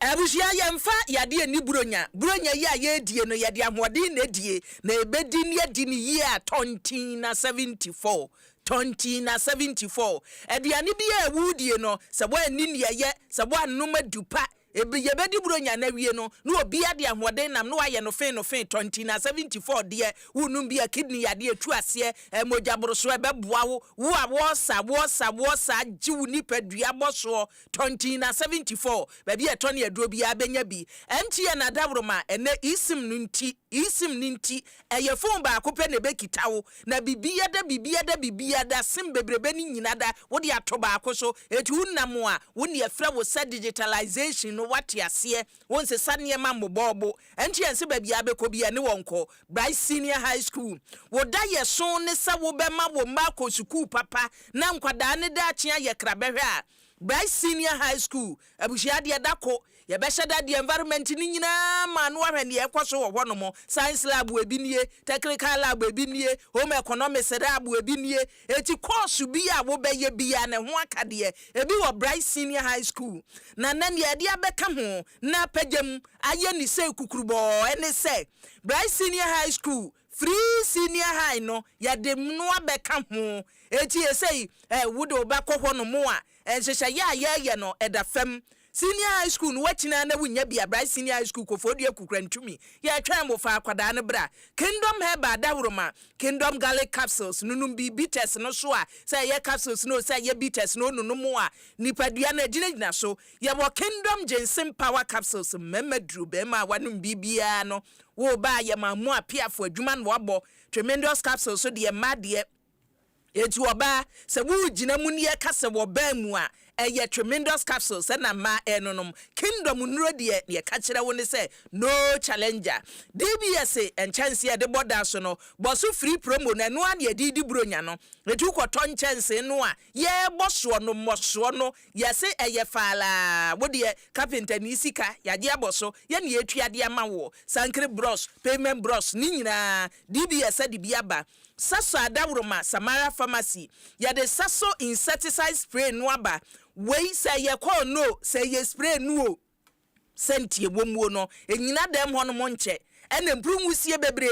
Abusia yemfa yade ani bronya ya yedie no yade amode na die na ebedi ne adi ne year 2074 aduane bia ewudie no sebo ani ne ye sebo anoma dupa yebedi bronya na wie no na obi ade amode nam no aye no fin 2074 de wunum bia kidney yade atu ase mojaboroso ebeboa wo awosa jiwu nipadua boso 2074 baby etone aduro bia benya bi entie na dabroma ene isim ninti eyefon ba akopɛ ne bekitawo na bibia da sim bebrebe ni nyina da wo de atoba akoso etu unam a wo ne afra wo sa digitalization no wate ase won se sane ma mobobo entie nse babia beko bia ne wonko Bright Senior High School wo da ye so ne sa wo be ma wo ma ko school papa na nkwada ne da akye ye krabehwe a Bright Senior High School abushia de dako ye be hyeda de environment ni nyina ma no ahwe ne ekoso wo hono mo science lab ebi nie technical lab ebi nie home economics lab ebi nie eti course bi a wo be ye bia ne ho akade ebi wo Bright Senior High School na ye de abeka ho na pagem aye ni se kukurubo ene se Bright Senior High School free senior high no ya de no abeka ho eti esei wodo ba kɔ no mo a enhyehyɛ ya no edafam senior high school no wachina na wunya bia Bright Senior High School kofodie kukrantumi ya twan mo fa akwada ne bra Kingdom Herba dawroma Kingdom Garlic capsules nunum bi bitters no so a say ye capsules no say ye bitters no nunumu a nipadua na ginagina so ye wo Kingdom Ginseng Power capsules memadru be ma wanum bibia no wo ba ye mamu apiafo adwuma no wabo tremendous capsules so de made etu oba se wu gina mu ne kase wo ba mu a eye tremendous capsules na ma enonom Kingdom nuro de ye ka kire wo ne se no challenger DBS en chance de border so no bosu free promo na no an ye di bronya no etu ko ton chance no a ye boso no moso no ye se eye fala wo de carpenter ni sika ya de aboso ye ne etua de ama wo sankre bros payment bros ni nyina DBS de biaba Saso Adawroma Samara Pharmacy ya de Saso insecticide spray no aba we say ye call no say ye spray no sentie womuo no enyina dem ho no monche ene mpruwusie bebre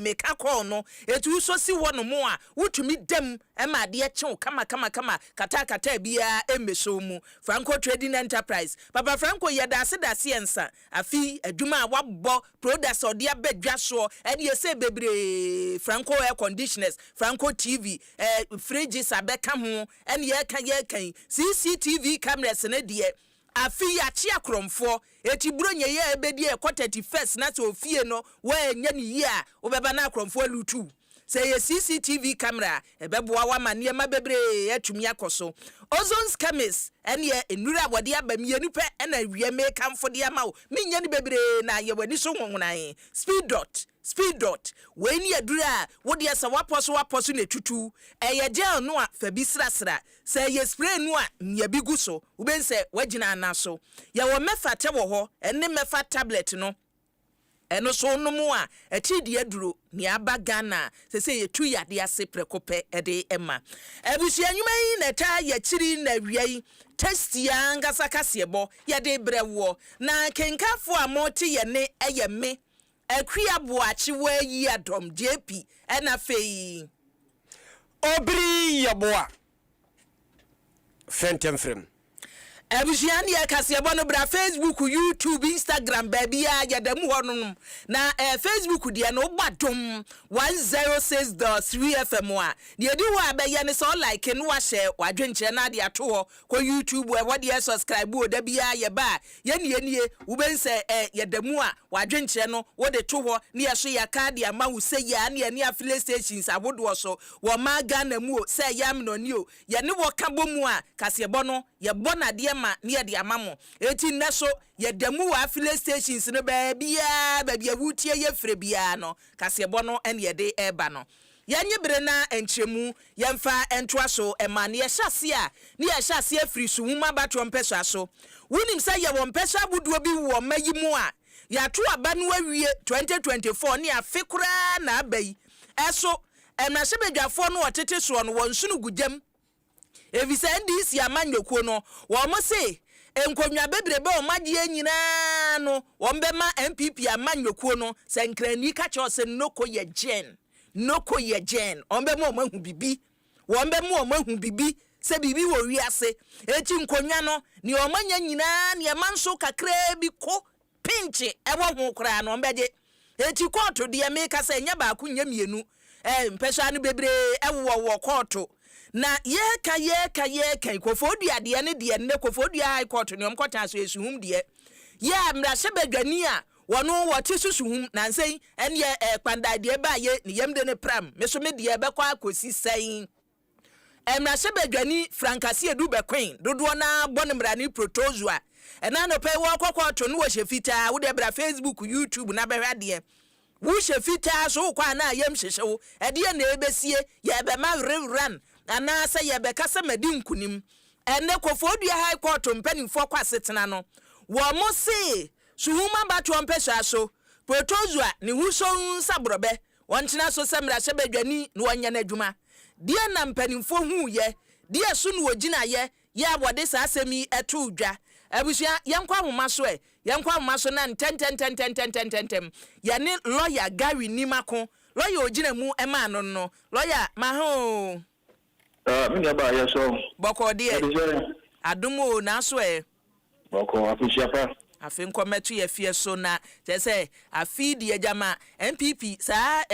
meka call no etu so si ho no mo a wotumi dem ema de chew kama kata bia emeso mu Franco Trading Enterprise Papa Franco yedase ensa afi adwuma wabbo products ode abadwa so ene ye se bebre Franco air conditioners Franco TV fridges abeka ho ene ye kan CCTV cameras ne de afi ya chi akromfo eti bronye ye ebedi e 31st na so fie no wa nya ni yi a obeba na akromfo lutu say ye CCTV camera ebeboa wa mane ma bebre atumi akoso Ozon's Chemist ene ye enura wode abamienu pe na wie me kamfo de ama wo menya ni bebre na ye wani so nwonwonan speed dot we ni adura wo de asa waposo na tutu eye gel no a fa bi srasra say ye spray no a nya bi gu so wo ben se wagina na so ye wo mefa te wo ho ene mefa tablet no eno so no mu a eti de aduro ni aba Ghana se ye tu yade ase prekope ede ema ebusu anwuma yi na ta ye chiri na wiai testi ya ngasa Kasiebo yade brewo na kenkafo amoti ye ne eye me Akua Boakyewaa Yiadom JP ena fei Obiri Yeboah Fentemfrem Ebusiani ya Kasiebo no bra Facebook, YouTube, Instagram baby ya Adom honum na Facebook dia no Adom 106.3 FM wa dia di wa be ya ne so like no wa share wa dwenche na dia to ko YouTube we dia subscribe o da bia ye ba ye nie wo ben se Adom a wa dwenche no wo de to ho ne ye so ya ka dia ma wo se ya ne ne affiliate stations abodo so wo ma Ghana mu o se yam no ni o ye ne wo ka bomu a Kasiebo no ye bona de ma near the amamo. Eti naso ye demu wa affiliate stations no babia wutie ye frebiano Kasiebo no en ye de eba no. Yanye brena enchemu yemfa entwa so emane ye hyase a ne ye hyase afiri suhuma bato mpesa so. Wunim say ye wo mpesa buduo bi wo mayimu a ya to aba no awie 2024 ne afekura na abai. Eso emrasebedwafo no otete so no wonsunu gudem Evisa ndisi amanyekuo no wo mo se enkonwa bebrebe o magye nyina no wombema MPP amanyekuo no senkrani ka che ose noko ye gen ombema o mahu bibi wombema o mahu bibi se bibi wo wiase eti nkonwa no ni o manya nyina ni emanso kakra bi ko pinche ewo ho kra no mbegye eti koto de emeka se nya ba ku nya mienu mpesha no bebre ewo koto na yeka kofodua de ne de ne kofodua high court ne omkota so esuhum de ya mra sebadwani a wono wote susuhum na nsei ene kwanda de ba ye ne yemde ne pram me so me de be kwa akosi sein mra sebadwani Kasiebo bekwen dodo na bonmra ni protozoa ena no pe wo kokoto no wo hyefita wo de bra Facebook YouTube na behwa de wo hyefita so kwa na yem hyehyewo ede na ebesie ye be ma run ana say ye be kasa madi nkunim ene kofodua high court mpanimfo kwasetena no wo mo se suhuma bato mpesa so protozoa ni huson sabrobe wontena so semra sebadwani no wanya na adwuma die na mpanimfo hu ye die so no wogina ye abode sa asemi eto dwa abusia yenkwa homa so na ten ya ni lawyer Gary Nimako lawyer ogina mu ema no lawyer maho mi ga ba ya so boko de Adom na so boko afisiapa afin kometu ye fie so na say afi de jama MPP sa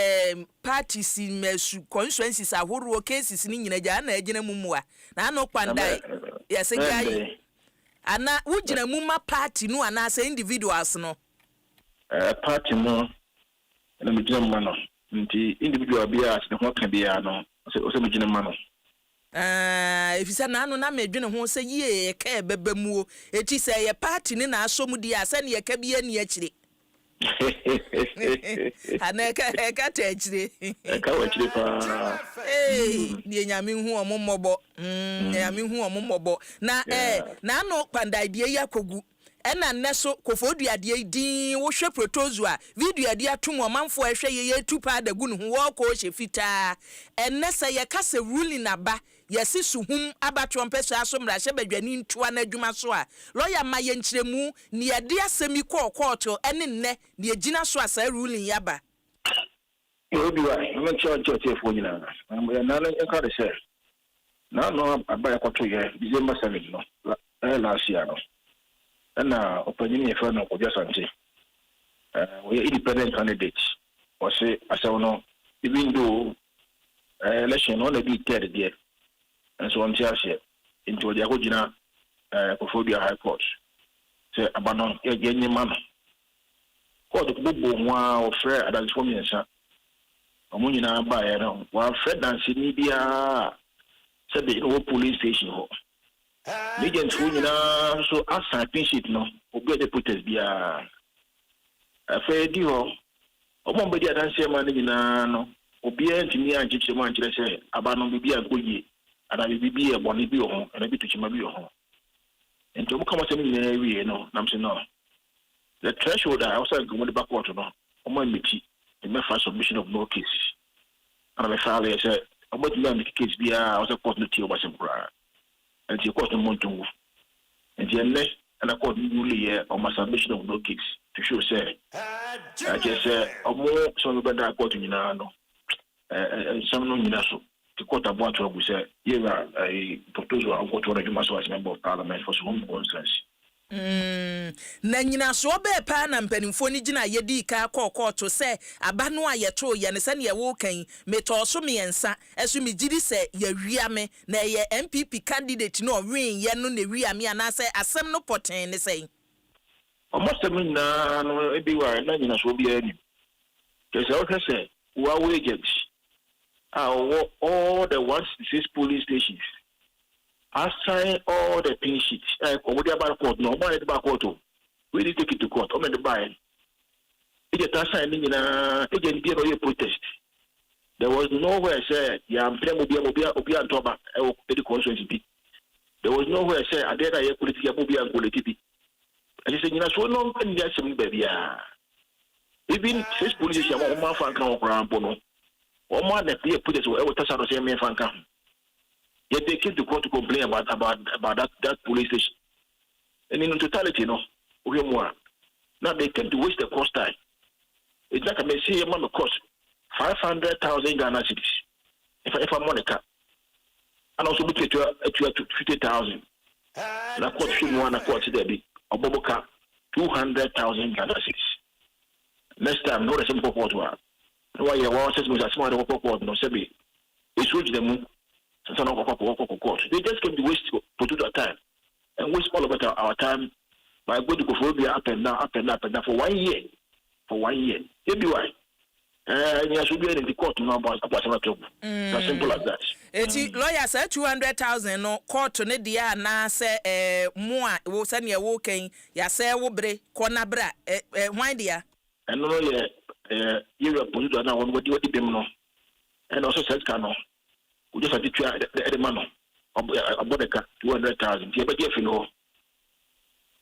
parties mesu constituencies ahoro cases ni nyina ja na agina mumua na no kwandai yes gai ana wugina mumma party no ana say individuals no party no na me gina mano nti individual bia se ho ka bia no so me gina mano efisa na anu na medwene ho se ye ka bebamuo eti se ye party ni na asomudi ase ne ye ka bia ni akire ana ka ta akire ka wa akire pa die nyame hu omomobo nyame hu omomobo na na anu pandai ya kogu ena neso kofodua de din wo hwe protozoa video de atum omanfo ahwe ye tupa dagu ne ho wo ko hye fita enesa ye kase ruling naba yesi suhum abato mpesa so mra hye badwani ntoa na adwuma so a lawyer ma ye nkyeremu ne ye de asemi court ene nne ne agina so asa ruling yaba obi wa no church fo nyina na no enka de share na no abaya kwato ye December 7 no last year no na opinion yefa no ko biasante we independent candidate o say asaw no even though election on be third there and so on share into the agina kofobia high court say abanon ye genyi man ko de bubu nwa o frɛ adalfo miensa omo nyina ba ye no wa frɛ dance ni bia say the police station ho legend who nyina so asa pinship no obi de protest bia afa di ho omo be di adanse ma nyina no obi antimi anchiche ma anchire se abano bibia goye ada bibia boni bi ho na bi tuchima bi ho ento mo kama se nyina wie no nam se no the threshold I also go with the backward no omo meti the mefa submission of no case ana me file say omo di na case bia also court no ti o ba se bra and the court montu and the next and a court really on submission of no case to show say I just say more some better court in no some no so the court about to say you are a proposal of what you must as member of Parliament for some conference na nyina so be pa na mpanimfo ni gina ye di ka kokoto se abano ayeto ye ne se ne wo kan metoso miensa eso mi gidi se ye wiame na ye MPP candidate no win ye no ne wiame ana se asem no poten ne sei almost na no e bi wa na nyina so bi ani ke se o ka se wa agents all the 106 police stations assign all the pin sheets. What about court? No, one at the back court. We need to take it to court. The buy. It is assigning in a protest. There was nowhere said, "Yeah, I'm playing Obia and Toba." The constituency. There was nowhere said, "I did a political Obia and political." And he said, "You know, so long when there's some baby. Even six police are one man fan come around Bono. One man that they put it to touch out the same man fan come. Yet they came to court to complain about that police station. And in totality, no, we more. Now they came to waste the cost time. It's like I may see a man cost 500,000 Ghana cedis. If I'm on a car, and also look at 50,000. And I quote him one, I quote today, a bubble car 200,000 Ghana cedis. Next time, no, the same purport one. Why you want to say a small purport, no, Sebi. It's which the moon, they just came to waste for two time and waste all of our time by going to go up and down for 1 year. For 1 year. Maybe why? You should be in the court now about trouble. As simple as that. Eti lawyer said 200,000 no court to ne dia na say more wo send your walking ya say wo bre kona bra why dia and no you are put na won what dem no and also says cano we just had to try the man about the 200,000 you be if no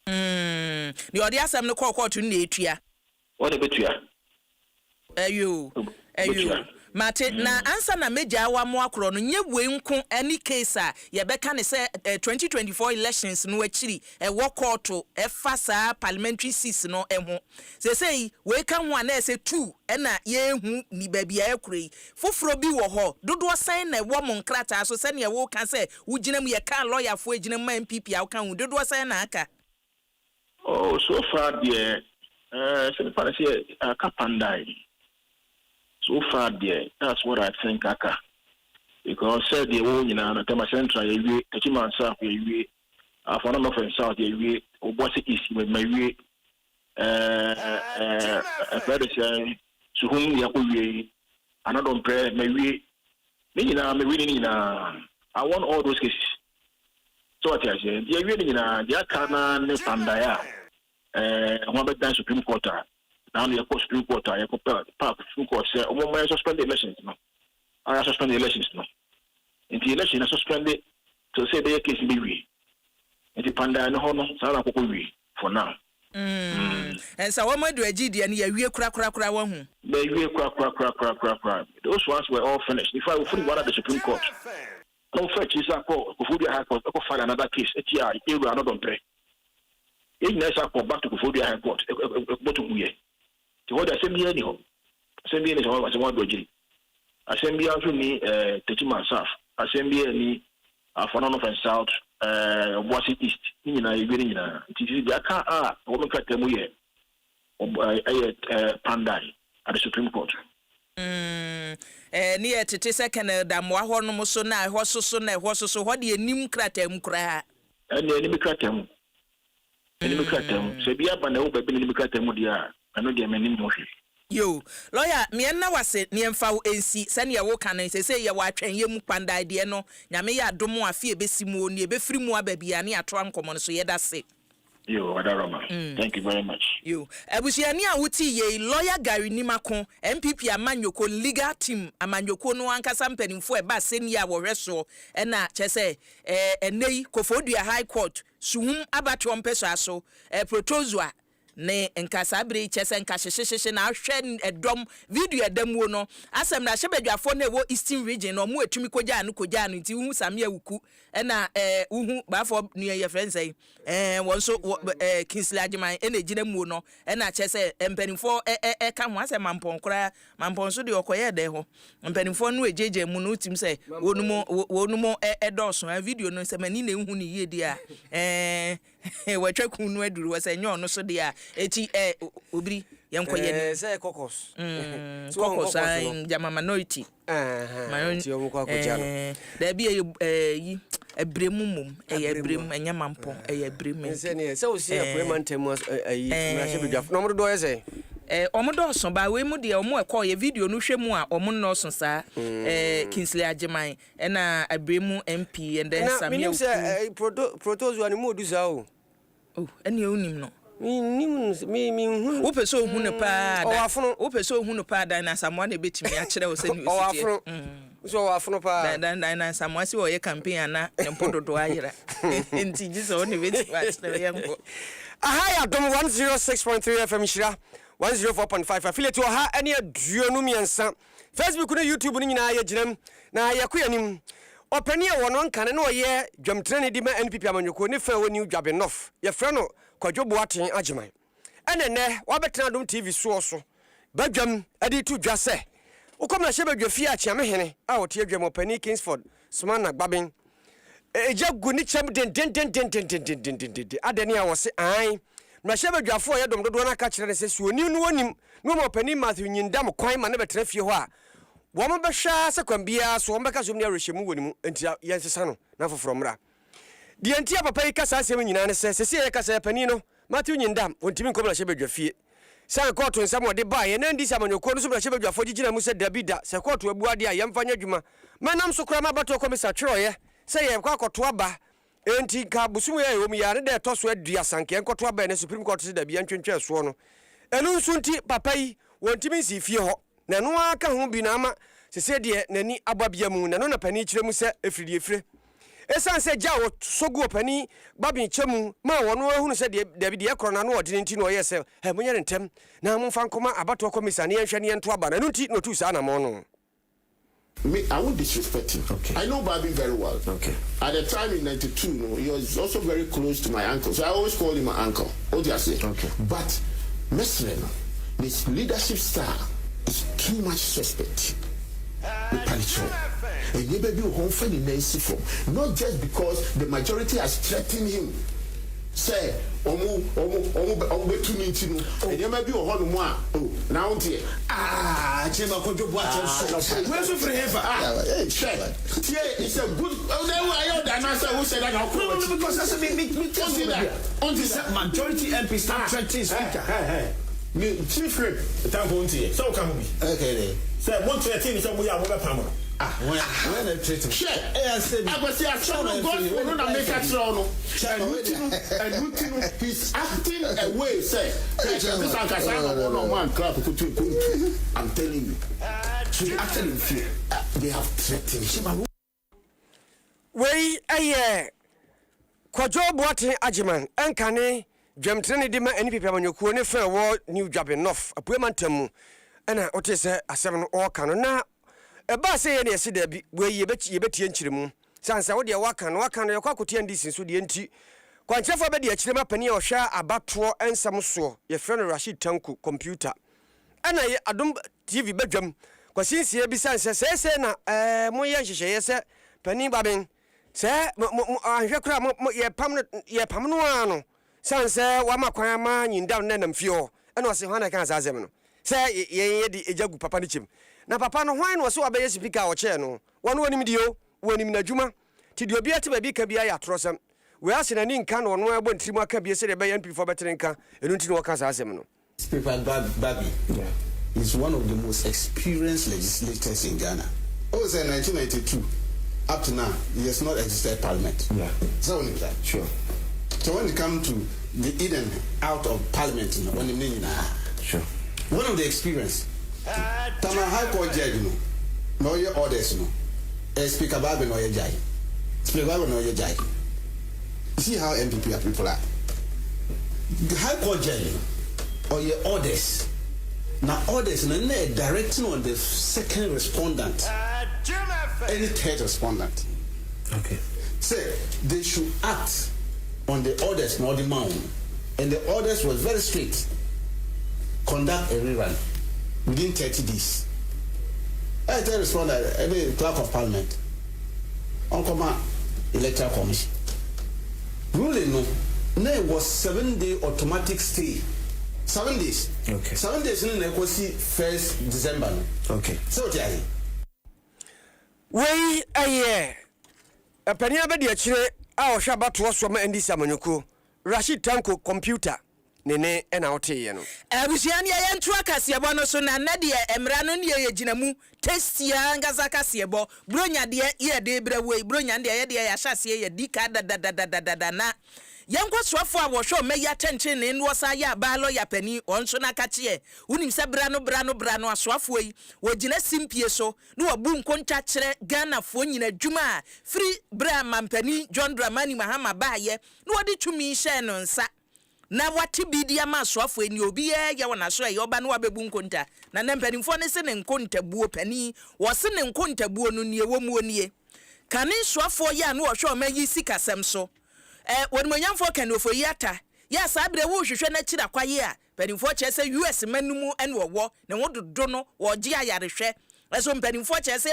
the audience am no court to na etua what the betua ayo Mate na ansa na meja wa mo akro no nye we nko any case a ye beka ne say 2024 elections no akiri e wo court e fa sa parliamentary seats no ho say we ka ho na say 2 e na ye hu ni babia akurei foforo bi wo ho dodo san na wo mo nkrata so se ne wo ka say wo ginam ye ka lawyer fo ginam MPP a wo ka hu dodo san na aka oh so far there so far say kapandai. So far, there, that's what I think, Aka. Because said the own in a Tema Central, the Chiman South, for number of South, or what's it is with my way, a person to whom you another prayer, my way, I want all those cases. So what I say, the reading in a Yakana, Nepandaya, one better Supreme Court. Now the Supreme Court, I Park Supreme Court said, "Oh, my suspend the elections no. I suspend the elections no. In the election, I suspended to say the case be we. And the panda no hono, Sara we for now." And so what do I do? And you crack one. They crack. Those ones were all finished. If I would fully one at the Supreme Court, no fetch is a call. Kufudia High Court. I could file another case. You are not on pray. Ignace I call back to Kufudia High Court. Bottom we. To what assembly anyhow. Assembly is always one doji. Assembly also ni Techiman South. Assembly ni for none of us South Washington East. Ni na ibiri na. Titi dia ka woman ka temu ye. Pandai at the Supreme Court. Ni etete second da mo ho no mo so na ho so na ho so ho de enim kratam kra. Enim kratam. Enim kratam. Se bia ba na wo ba bi enim kratam dia. I know the many more. Yo, lawyer, me na wase ni emfa wo ensi se ne wo kan say ye wa atwen ye mu panda de no nyame ya adom afie besimu oni e be firi mu ababia ne ato ankomo so ye da se. Yo, Adaroma. Thank you very much. Yo, abusiani a wuti ye lawyer Gary Nimako MPP amanyoko legal team amanyoko no ankasa mpanimfo e ba senia wo hweso e na chese enei Kofodua High Court suhum abato mpeso aso protozoa ne nkasa bre chese nkahyehyehye na ahwe edom video edam no asem na hyebadwafo na wo Eastern region no mo atumi kogya no nti hu samia wuku na uhu bafo nu ye friends won so Kingsley Ajiman na gina mu no na chese empanimfo ka ho asem mampon so de okoye de ho empanimfo no ejeje mu no utim se wonumo edoso video no se mani na hu ni ye dia watwa kunu aduru wase nyo no so dia eti obiri yenkoye say caucus caucus jama minority ti o ko akojalo da bi yi ebremu mum ebrem enya mampo ebrem se ne se o se parliamentary ayi na she bedwafo no mo do ye say omodo so ba we mu de omo ekoye video no hwemu a omo no so sa Kingsley Ajiman na abremu MP and then Samia protozoa ni mo du sa o eni onim no mi wo peso hu ne pa da wo peso hu ne pa da na Samoa na betimi a kire wo se ni o so afono pa da na Samoa si wo ye campaign ana empododo ayira enti jiso wo ne betimi a kire yango aha Adom 106.3 FM shira 104.5 affiliate wa ha ene aduonu miensa Facebook na YouTube ni nyina ya ginam na yakoyanim opani e wono nkan na oye dwamtrani di ma NPP amanyoko ne fa woni dwabe nof ye fra no Akua Boakyewaa Yiadom enene wabetena Adom TV so badwam adi tu dwase ukomna shebe dwafie a chiamehene a wote adwam opani Kingsford Smana Gbabin eja guni chem den adani a wose ai na shebe dwafo ye domdodo na ka kire ne se suoni no wonim no mo opani Matthew Nyindam kwan ma ne betra fie ho a wo mo behwa se kwambia so wo beka so ne arehemu wonimu entia yensesa no na foforo mra di entia papa yi kasa asem nyina ne se ye kasa pani no Matthew Nyindam wontimi nkomna shebe dwafie san court nsam ode ba ye na ndi samanyoko no so bra shebe dwafo gigina mu se dabida se court abuade a yemfanya dwuma manam so kra ma bato komisa twerɛ se ye kwa akoto aba enti ka busumu ye wom ya ne de to so adua sanke enkoto aba ne Supreme Court se dabia ntwentwe so no enu nso nti papa yi wontimi si fie ho na no aka ho bi na ama se de nani ababia mu na no na pani kire mu se efiri efire esan se ja wo sogu opani babin chemu ma wono ehunu se de David ekro na no odine nti no yese he munye ntem na mumfa nkoma abato komisa ne yenhwe ne ento aba na no nti no tu sa na mo no. Me, I won't disrespect him. Okay. I know Bobby very well. Okay. At the time in 92, he was also very close to my uncle. So I always call him my uncle. Obviously. Okay. But Mesren, his leadership style is too much suspect. And you baby home for the Nancy form. Not just because the majority has threatened him. Say, omu betunintinu. And you may be a whole one. Oh, now dear. Chema Akua Boakyewaa. Where's the forever? It's a good. Oh, there I am. I said, who said that? No, because that's me. Majority MP start threatening speaker. Me chief rep. Time for untie. So come with me. Okay. Say, one threatening is we are over Pamela. When I treat him. Share. I was here. I go to make a throne. And he's acting away. Say, I'm telling you. She actually feel they have threatened. Wey aye Akua Boakyewaa Yiadom enkane dwamtrani di ma NPP amanyoko ne fa wo new dwabe nof apuemantamu ena otese asem no o ka no na eba se ye ne ese da bi we ye betie nkyiremu sansa wo de waka no yakwa akotie ndi sinso de enti kwankyefo be de akyirema pani a ohwa abato ensam so ye fra no Rashid Tanku computer ena ye Adom TV bedwam kwasinsie bi sansa se na moye nhyehyeye se pani baben se ahwe kra ye pam no ano sanse wa makwan ma Nyindam na namfio ena o se hwana kan azazem no se ye di ejagu papa ni chim na papa no hwan no so abeye speaker o che no wono wonim dio wonim na dwuma ti di obi ate ba bi ka bia ya trosem we asena ni nka no no ebo ntimu aka bia se de be NP for better nka enu nti no ka azazem no. Speaker Babi is one of the most experienced legislators in Ghana. Oh, say 1992 up to now he has not existed parliament. Yeah. So when that sure. So when it comes to the in and out of parliament, when the meaning, sure. One of the experience, Tama High Court judge, no your orders, no. Speaker Babi no your jai. Speaker Babi no your jai. See how MPP people are. The High Court judge, or your orders. Now orders, no directing on the second respondent, any third respondent. Okay. Say they should act on the orders, not the mound. And the orders was very strict. Conduct a rerun within 30 days. I tell respondent, every clerk of parliament, on command, electoral commission. Ruling no, it was 7-day automatic stay. 7 days. Okay. 7 days in the 1st December. Okay. So Jerry. Wey aye apani abedi akire a ohwa bato so ma ndisi amanyoko Rashid Tanku computer nene ena oteye no abusiani ya ntu Kasiebo no so na de emra no ne ye ginamu testia ngaza Kasiebo bronya de ye de brewe bronya de ye de ya hyase ye dika da na yankwa swafo a wo hwe meya tenchen ne ndo sa ya ba lo ya pani onso na kache unim se bra no aswafo yi wo gina simpie so no wabu nkonta kire Ghana fo nyina dwuma free bra mampani John Dramani Mahama baaye no wodi twumi hye no nsa na wati bidia ma aswafo ni obi ye wona so ye oba no wabebu nkonta na nampanimfo ne se ne nkonta buo pani wo se ne nkonta buo no nie wo mu onie kane soafo ya no hwe mayi sikasem so won manyamfo kan ofo yata ya sabre wo hwehwe na kira kwaye a penimfo chese US manumu ene wo ne wo dodo no wo gi ayarehwe eso penimfo chese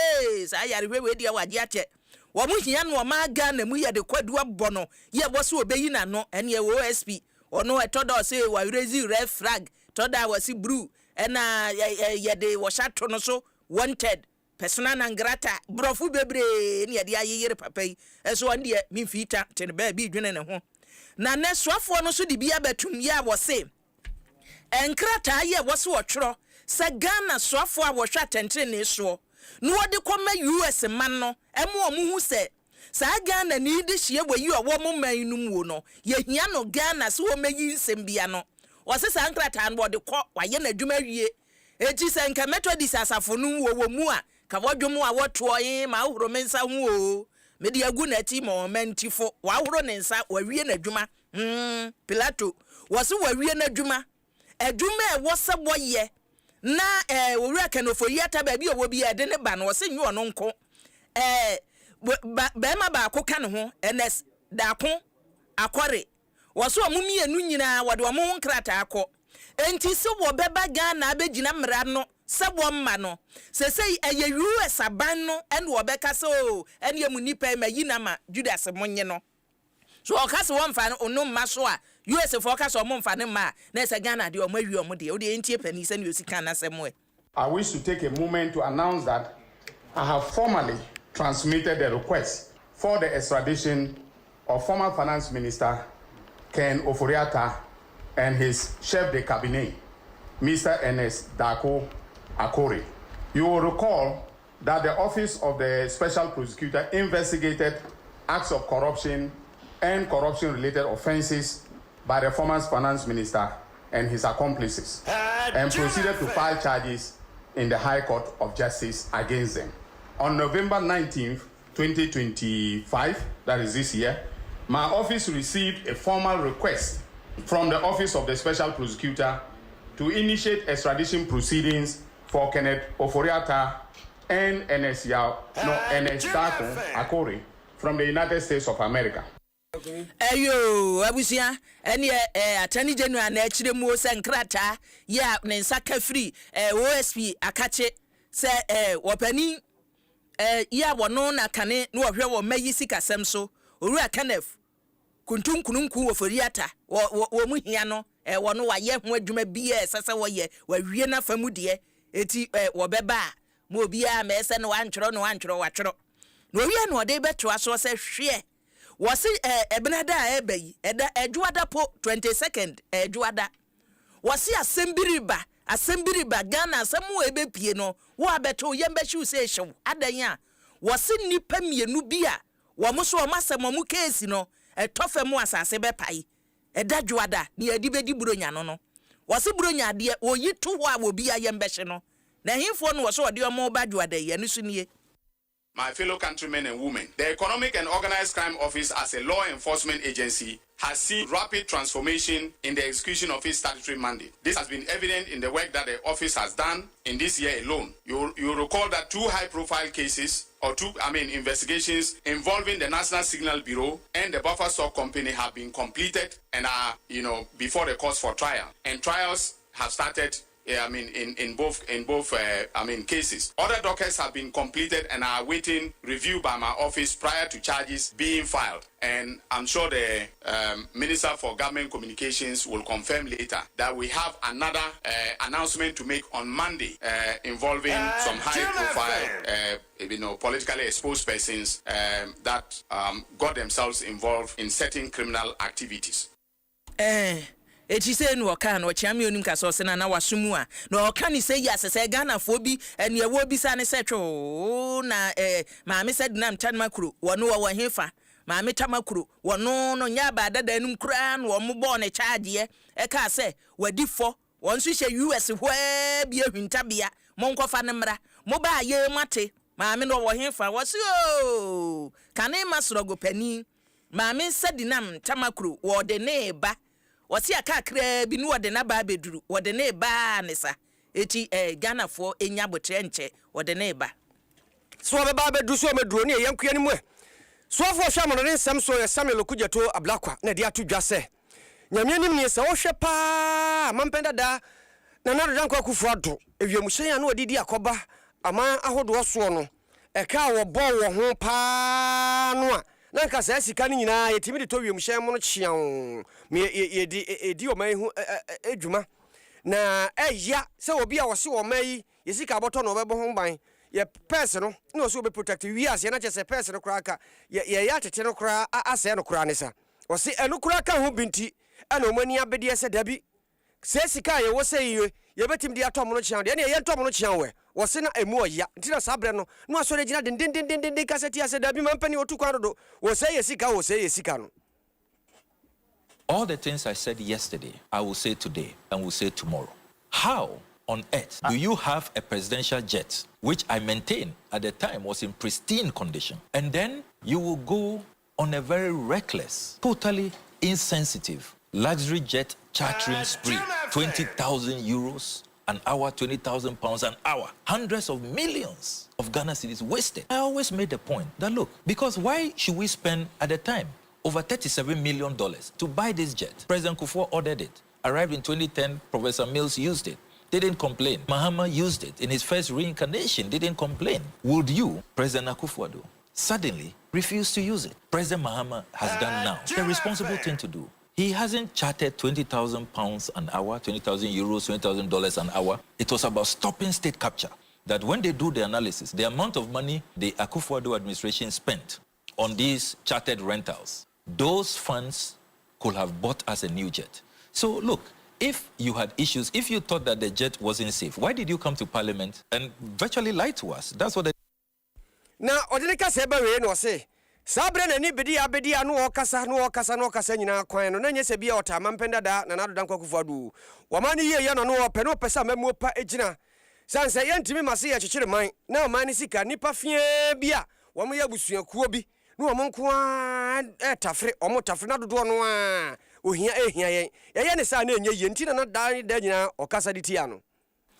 sa ayarehwe we dia wagi ache wo mu hia no ma ga na mu ye de kwadu abono ye bo so obeyi na no ene OSP ono etodo se wa raise red flag toda wasi blue ena ye de wo shato no so wanted personal nangrata brofu bebre ne ye de ayere papai eso ande mi fita ten ba bi dwene ne ho na ne soafo no so de bia batum ya wo se enkrata ye wo so otworo se Ghana soafo a wo hwa tentre ne so no wode koma US man no emo omu hu se sa Ghana ni de hie wo yi owo mo man num wo no ye hia no Ghana se wo mayi nsem bia no wo se sa enkrata no wode kɔ wa ye na dwuma wie eti se nka Methodist asafo no wo mu a ka wodwomo a woto yin ma ahoro mensa hu o medi agu na ti mo mentifo wa ahoro ne nsa wa wie na dwuma Pilato wo se wa wie na dwuma adwuma e wo se boye na owura kanofo yata ba bi owo bi e de ne ba no wo se nyu ono nko ba ma ba ko kan ho NS da ko akore wo se omumienu nyina wo de omo nkrata akọ enti se wo beba Ghana abegina mra no sebo mma no sesei eye US aban no ene wo beka se o ene emu nipa ma yina ma Judas monye no so o ka se wo mfa no mma so a US for ka so mo mfa ne ma na se Ghana de o ma wi o mo de o de entie pani se ne osika na semo e. I wish to take a moment to announce that I have formally transmitted the request for the extradition of former Finance Minister Ken Ofori-Atta and his chef de cabinet, Mr. Ernest Dako Akore. You will recall that the Office of the Special Prosecutor investigated acts of corruption and corruption-related offenses by the former Finance Minister and his accomplices and proceeded to file charges in the High Court of Justice against them. On November 19th, 2025, that is this year, my office received a formal request from the Office of the Special Prosecutor to initiate extradition proceedings for Kenneth Ofori-Atta and Ernest Dako Akore from the United States of America. Ayo abusia ene attorney general na akire mu se nkrata ya ne nsaka free OSP akache se wopani ya wono na kane no hwe wo mayi sikasem so owura Kenneth kuntunkununku Ofori-Atta wo mu hia no wono wa ye ho adwuma bia sese wo ye wa wie na famude eti wo beba mo obia ma ese no wantworo watworo no wie no de beto aso se hwe wasi ebenada ebeyi eda ejuada po 22nd ejuada wasi asembiriba Ghana asemu ebepie no wo abeto yembechi se hyew adanya wasi nipa mienu bia wo mo so o masemo mu case no etofe mu asase bepai eda juada ni adibedi buronya no wasi buronya de oyi to ho a wo bia yembehye no na himfo no wo so ode omo ba juada ye no sunie. My fellow countrymen and women, the Economic and Organized Crime Office as a law enforcement agency has seen rapid transformation in the execution of its statutory mandate. This has been evident in the work that the office has done in this year alone. You recall that two high-profile cases investigations involving the National Signal Bureau and the Buffer Stock Company have been completed and are, before the courts for trial. And trials have started in both cases. Other dockets have been completed and are awaiting review by my office prior to charges being filed. And I'm sure the Minister for Government Communications will confirm later that we have another announcement to make on Monday involving some high-profile, politically exposed persons that got themselves involved in certain criminal activities. Echi se no ka no chiame onim ka so se na wasumu a no ka ni se ya se Ghana fo bi ene ewo bi sa ne se two na maame se dinam tanmakuro wono wo hefa maame tamakuro wono no nya ba dada num kura no mo bo ne charge e ka se wadifo won so hye US hwa bi ahuntabea mo nkofa ne mra mo ba ye mate maame no wo hefa wo se o kane masrogo pani maame se dinam tamakuro wo de ne ba wasi akakra bi nu wode na ba beduru wode na ba nesa eti Ghana fo enya botre nche wode na ba so be ba bedu so meduro ne yenkua ni mu so for shaman ne sam so Samuel Okujeto ablakwa na dia to dwase nyame nim ne se wo hwe pa mampenda da na na do kwa kufu ado ewiemhyen ya na odidi akoba aman ahodo so no eka wo bo wo ho pa no a na nka sa sika ni nyina yetimi de to wiemhyen mo no chian me edi o man hu edwuma na eya se obi a wo se wo mai yesika boto no obebo ho ban ye person no na so be protect wi ase na chese person no kra ka ye ya tete no kra ase no kra ne sa wo se eno kra ka ho binti ana omani abedi ese dabi se sika ye wo se ye betim di atom no chian de na ye ntom no chian we wo se na emu oya ntina sabre no no aso re gina den kaseti ase dabi mampani otu kwa do wo se ye sika no. All the things I said yesterday, I will say today and will say tomorrow. How on earth do you have a presidential jet, which I maintain at the time was in pristine condition, and then you will go on a very reckless, totally insensitive luxury jet chartering spree, 20,000 euros an hour, 20,000 pounds an hour, hundreds of millions of Ghana cedis wasted? I always made the point that, look, because why should we spend at the time over $37 million to buy this jet? President Kufuor ordered it. Arrived in 2010, Professor Mills used it. Didn't complain. Mahama used it in his first reincarnation. Didn't complain. Would you, President Akufo-Addo, suddenly refuse to use it? President Mahama has done now the responsible thing to do. He hasn't chartered 20,000 pounds an hour, 20,000 euros, $20,000 an hour. It was about stopping state capture. That when they do the analysis, the amount of money the Akufo-Addo administration spent on these chartered rentals, those funds could have bought us a new jet. So look, if you had issues, if you thought that the jet wasn't safe, why did you come to Parliament and virtually lie to us? That's what they... Now, Odineka Sebe no say, Sabre na ni bedi abedi anu okasa nyina kwan no na nye se bia ota mampenda da na nado dankwa Akufo-Addo. Wamani ye no ope no pesa mamu pa ejina. Sanse ye ntimi mase ye chichire man. Na omani sika nipa fie bia, wamu ye busuakuo bi. No omonko tafre, omo tafre na dodo no a. Ohia ye ne sa na enye ye ntina na da nyina okasa ditia no.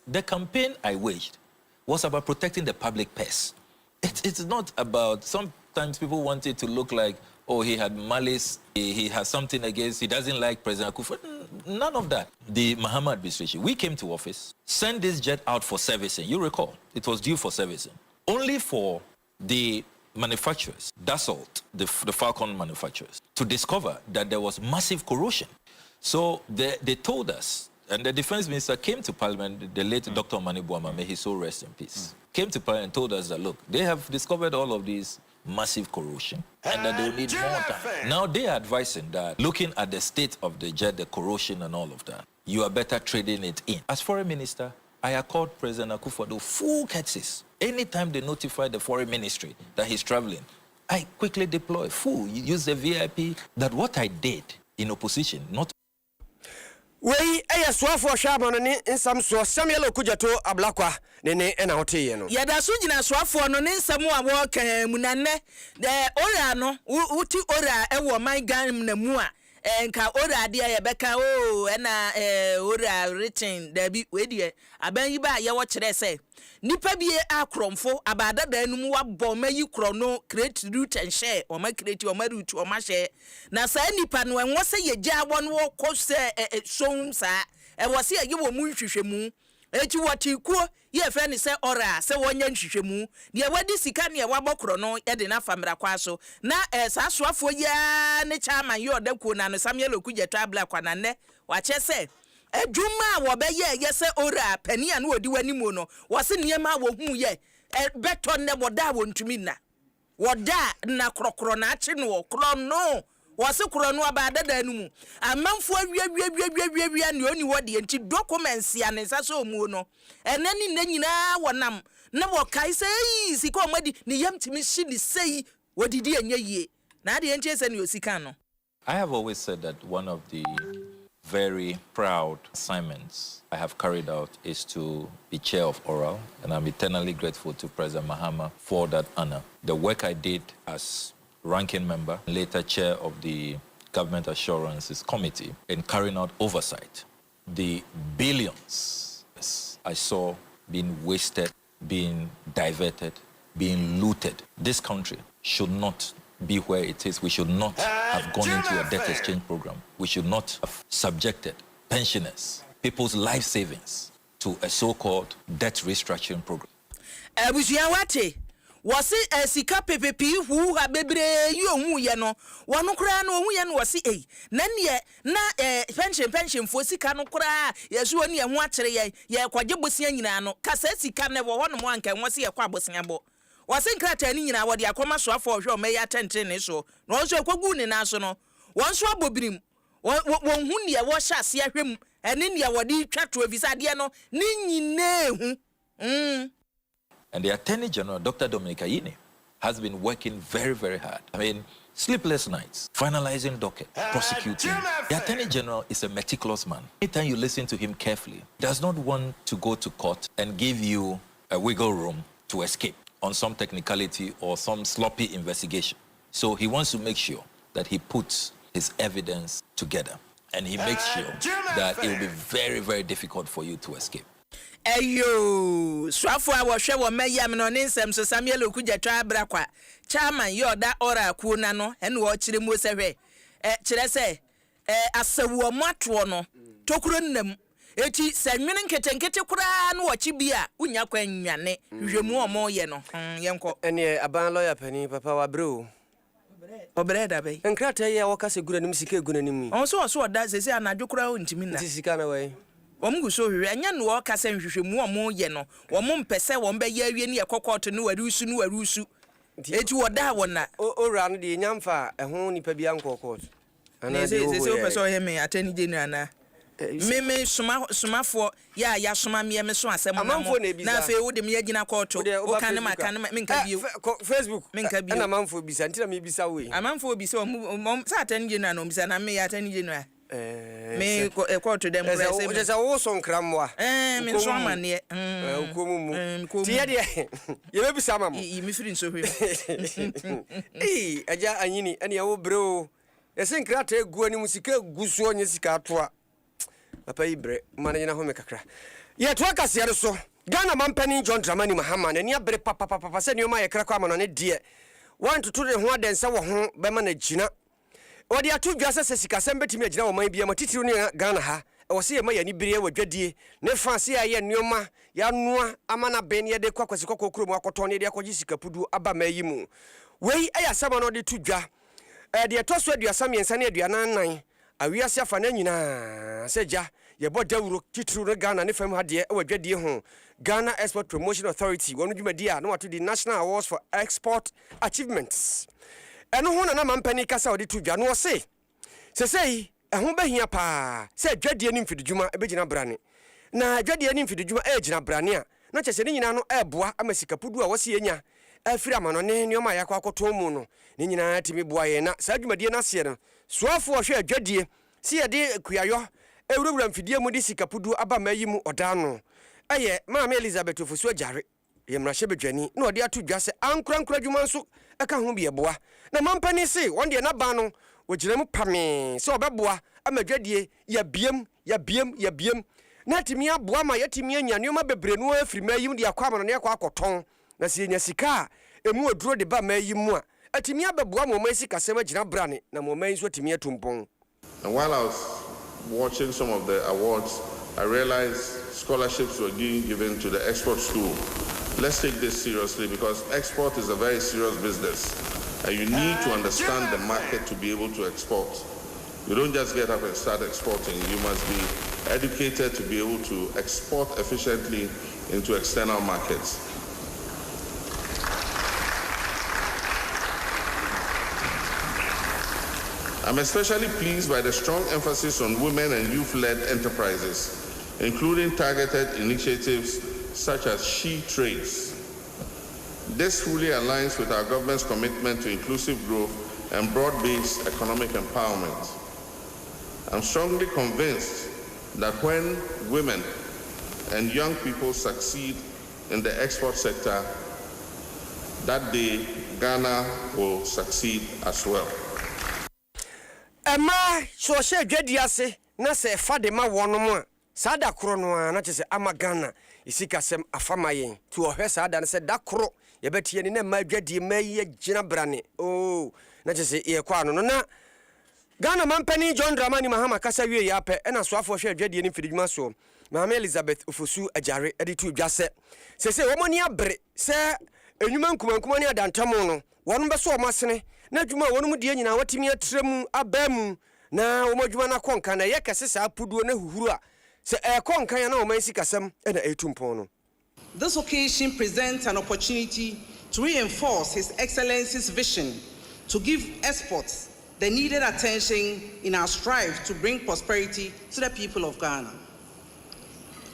The campaign I waged was about protecting the public purse. It's not about, sometimes people want it to look like, oh, he had malice, he has something against, he doesn't like President Akufo. None of that. The Mahama administration, we came to office, sent this jet out for servicing. You recall, it was due for servicing. Only for the manufacturers, Dassault, the Falcon manufacturers, to discover that there was massive corrosion. So they told us, and the defense minister came to Parliament, the late Dr. Mani Buama, may his soul rest in peace, came to Parliament and told us that, look, they have discovered all of these massive corrosion and that they will need more time. Now they are advising that, looking at the state of the jet, the corrosion and all of that, you are better trading it in. As foreign minister, I accord President Akufo-Addo full courtesies. Anytime they notify the foreign ministry that he's traveling, I quickly deploy full, use the VIP, that what I did in opposition, not... Wei eya swafo hwaba no ne nsam so Samuel Okujeto ablakwa ne ena hoteye no yada so gina swafo no ne nsam a wo kan mu na ne de ora no uti ora ewo man gan na mu a nka ora de ya beka o ena ora written da bi we de aban yi ba ye wo kire se nipa bie akromfo abada da num wa bɔ mayi kro no create root and share o ma create o ma root o ma share na sa nipa no enwo se ye gya won wo ko se som sa e wo se ye wo mu nhwehwemu eti woti kuo ye fe ne se ora se wonya nhwehwemu de wadi sika ne wa bɔkro no ye de na famra kwa so na sa soafo ya ne chairman ye odakuo na no Samuel Okujeto ablakwa na ne wa che se edwuma wo be ye se ora pani anu odi wani mu no wo se niema wo hu ye beto ne boda wo ntumi na woda na krokro na achi no kro no wo se kro no abada da anu mu amanfo awia ne oni wode enti documents ya ne nsa so mu no enani na nyina wonam na wo kai sei sika omadi ne yam timi shi ni sei wodidi anya yie na ade enti ese ne osika no. I have always said that one of the very proud assignments I have carried out is to be chair of Oral, and I'm eternally grateful to President Mahama for that honor. The work I did as ranking member, later chair of the Government Assurances Committee, in carrying out oversight, the billions I saw being wasted, being diverted, being looted. This country should not be where it is. We should not have gone into a debt exchange program. We should not have subjected pensioners, people's life savings, to a so-called debt restructuring program. Was it a sika PPP who have bebre you no one cry no yen was it na pension for sika no cry yes one year water ye kwajibusia no kasa sika never one one can was a quabosiabo was in cratani na what the akoma so for sure may attend so no so kwagu ni national one so bobrim one hu ne wo sha se ahwem ene ne wodi twa to visa de no ni nyine hu And the Attorney General, Dr. Dominic Ayine, has been working very, very hard. I mean, sleepless nights, finalizing docket, prosecuting. The Attorney General is a meticulous man. Anytime you listen to him carefully, does not want to go to court and give you a wiggle room to escape on some technicality or some sloppy investigation. So he wants to make sure that he puts his evidence together and he makes sure that it will be very, very difficult for you to escape. Ayo swafo a wo hwe wo mayam no ne nsem so Samuel Okuja twa brakwa chairman yoda ora ku na no ene wo kire mu sehwe kire se asawo mato no tokuro nnam eti sanwene nketenkete kura no wo kibia unya kwa nwane hwemu omo ye no yenko ene aban lawyer pani papa wa bro Obiri da be enkrata ye wo kase gura nim sika guna nim so da sese anadwo kura ontimi na sika na we Omguso hwe anya no wo kasa nhwehwemu omo ye no wo mo mpese wo mbe ye awie ne yekokoto no warusu eti woda wona ora no de nyamfa eho nipa bia nkokot ana se o peso he me atani general na me sumafo ya suma me so asem na fe wo de me agina koto wo kan ma me nka bio Facebook me nka bio na manfo bisa ntina me bisa we amanfo bisa o sa atani general no bisa na me ya atani general me to them press me just wo so nkramwa me so amane ukomumu ti ye de ye be bisa mamo me firi nso hwe aja anyini ene ya wo bro ese nkrata egu ani musika gusu onye sika atoa papa ibre mane na ho me kakra ye to akase so Ghana mampani John Dramani Mahama na ni abre papa se ni o ma ye kra kwa amano ne de want to the ho adense wo ho be ma na gina odi atu dwase sesika sembe timi agina wo man bia matitiru ne Ghana ha wo se ye ma ya ni bire wadwadie ne fanse ya ye nneoma ya noa amana ben ye de kwakwasi kokokro mu akoto ne de akogi sika pudu aba mayi mu wei aya sama no de tudwa de toso aduasa miensa ne aduana nan awiase afa na nyina seja ye bodawuro titiru ne Ghana ne fam ha de wadwadie ho Ghana Export Promotion Authority wonu dwumadi a no wato the National Awards for Export Achievements eno ho na mampani kasa odi tudwa no se sesei ehun behia pa se dwadie ni mfidudwuma ebegina brane na dwadie ni mfidudwuma egina brane a na chese ni nyina no eboa amasika pudu a wose yenya afiri amano ne nioma yakwa akoto mu no ni nyina timi boa ye na sa dwumadie na se no soafo hwe dwadie si ye de kuyayo ewurawura mfidie mu di sika pudu aba mayi mu odano aye maama Elizabeth ofosu ajare ye mrahye bedwani na odi atu dwase ankura dwuma nso aka ho bi eboa na mampani se wonde na ba no wogire mu pame se obeboa amadwadie ya biem na timi aboa ma yatimi anyane ma bebre no afiri mayim de akwa amano ne akwa akoton na se nya sika emu oduro de ba mayim mu a atimi abeboa mo man sika sema gina brane na mo man so timi atumpon. And while I was watching some of the awards, I realized scholarships were being given to the export school. Let's take this seriously because export is a very serious business and you need to understand the market to be able to export. You don't just get up and start exporting. You must be educated to be able to export efficiently into external markets. I'm especially pleased by the strong emphasis on women and youth-led enterprises, including targeted initiatives such as She Trades. This fully aligns with our government's commitment to inclusive growth and broad-based economic empowerment. I'm strongly convinced that when women and young people succeed in the export sector, that day Ghana will succeed as well. Emma, so she dwadiase na se fade ma wonom a sada kro no na chese ama Ghana isika sem afama yen ti ohwe sada na se da kro ye betie ni na ma dwadie ma ye gina brane oh na chese ye kwa no na Ghana mampani John Dramani Mahama kasa wie ya pe na soafo hwe adwadie ni mfididwuma so Mama Elizabeth Ofosu ajare editu dwase sese wo moni abre se enwuma nkumankuma ni adantam no wonu be so omasene na adwuma wonu mu die nyina watimi atremu abamu na wo madwuma na konka na ye kese sa apuduo na huhuru a se konka ya na wo mansi kasam na etumpon no. This occasion presents an opportunity to reinforce His Excellency's vision to give exports the needed attention in our strive to bring prosperity to the people of Ghana.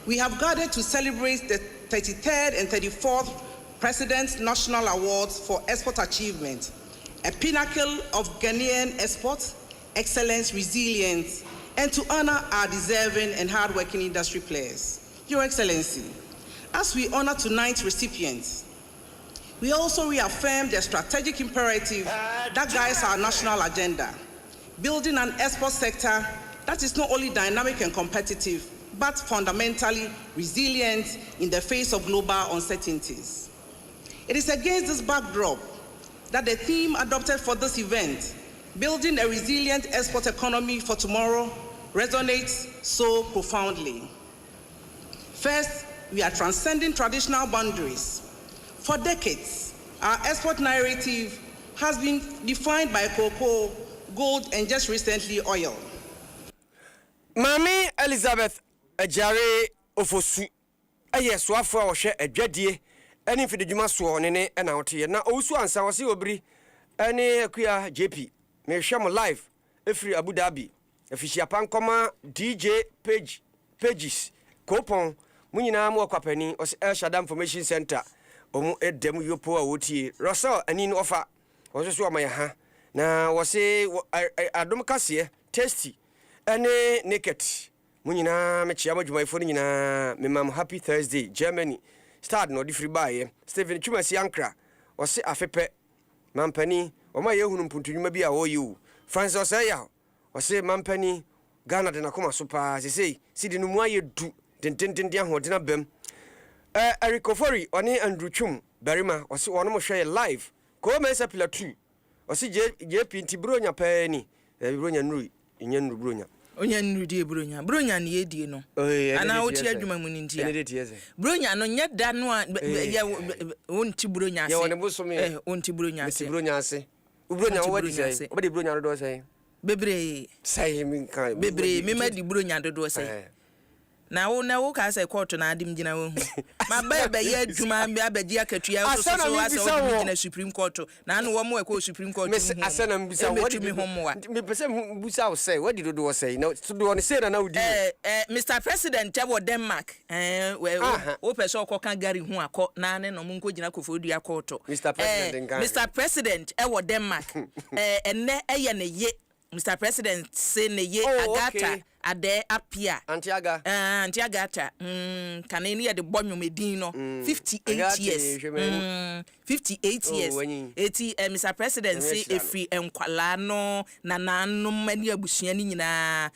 We have gathered to celebrate the 33rd and 34th President's National Awards for Export Achievement, a pinnacle of Ghanaian export, excellence, resilience, and to honor our deserving and hard-working industry players. Your Excellency, as we honor tonight's recipients, we also reaffirm the strategic imperative that guides our national agenda, building an export sector that is not only dynamic and competitive, but fundamentally resilient in the face of global uncertainties. It is against this backdrop that the theme adopted for this event, building a resilient export economy for tomorrow, resonates so profoundly. First, we are transcending traditional boundaries. For decades, our export narrative has been defined by cocoa, gold, and just recently oil. Mami Elizabeth Ajare Ofosu aye soafo a wo hwe adwadie ani mfididwuma so ne na wote na osu ansa wo se obiri ani Akua JP me hwe mo live efiri Abu Dhabi efishia pankoma DJ pages coupon munyina mo kwapani o El Shaddai Information Center omu edem yopo a wotie Russell ani no ofa wo so amaya ha na wo se Adom kase tasty ane naked munyina me chia madwumaifo nyina me mam happy Thursday Germany start no different buy Stephen Chumasi Ankra wo se afepe mampani o ma yehunu mpuntunwuma bi a wo yi Francis Oya wo se mampani Ghana de na koma so pa sei sidi no mu ayedu den ahodena bam Eric Ofori oni Andrew Chum Barima wo se wono mo hwe live ko me sapila 2 wo se JP ntibronya pani bronya nru nya nru bronya onya nru die bronya ne yedie no ana wo ti adwuma mu ni ntia bronya no nya da no a wonti bronya ase woni bosome wonti bronya ase bronya ase bronya wo di say obedi bronya do say bebre say mi kan bebre me ma di bronya do say na wo ka say court na adim gina wo hu ma ba ye adwuma abaji akatua so wo gina Supreme Court na no wo mo e Supreme Court me asana mbisa wo di me pese mbisa wo say what did do say na to do on say na wo di Mr. President wo Denmark wo pese okoka gari hu akọ na ne no mo nko gina Kofodua Court Mr. President wo Denmark enne eye ne ye Mr. President say ne ye agata ade apia Antiaga Antiagata kaneni ya de bonyo medin no 58 years 58 years eti Mr. President say efri enkwala no na nanu mani abusua ni nyina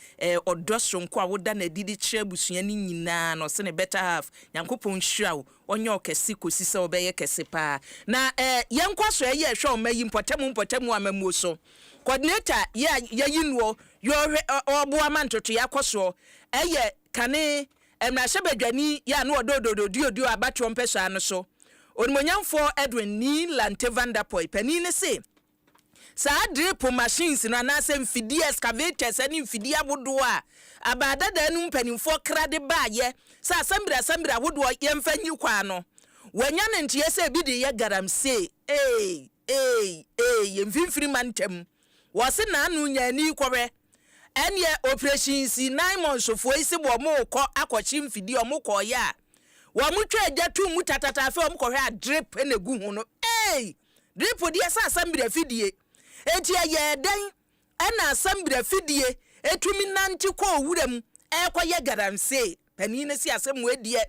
odosro nko a woda na didi kire abusua ni nyina no se ne better half yankopon hwira onye okesi kosi se obeye kese pa na yenkwaso ye hwe o mayi mpotemu amamu so coordinator ya yinwo your oboama ntoto yakoso eye kane emrahebadwani ya no odododo abatwo mpeso ano so onimonyamfo Edwin ni Lante Vanderpool pani ne se sa drip machines na na se mfidi excavators ani mfidi abodo a abada da nu mpanimfo krade baaye sa asambira wodo yemfanyi kwa no wanya ne ntie se bi de ye garamse yemfimfiri mantem wose na anu nya ni kwore enye operations 9 months of isi bo mo ko akochi mfidi o mo ko ya wo mo twa agatu mu tatata fe o mo ko hwe a drip na gu hu no drip di asa asambira fidie enti ye den na asambira fidie etumi nanti ko owuram ekoye garamse pani ne si asem wedie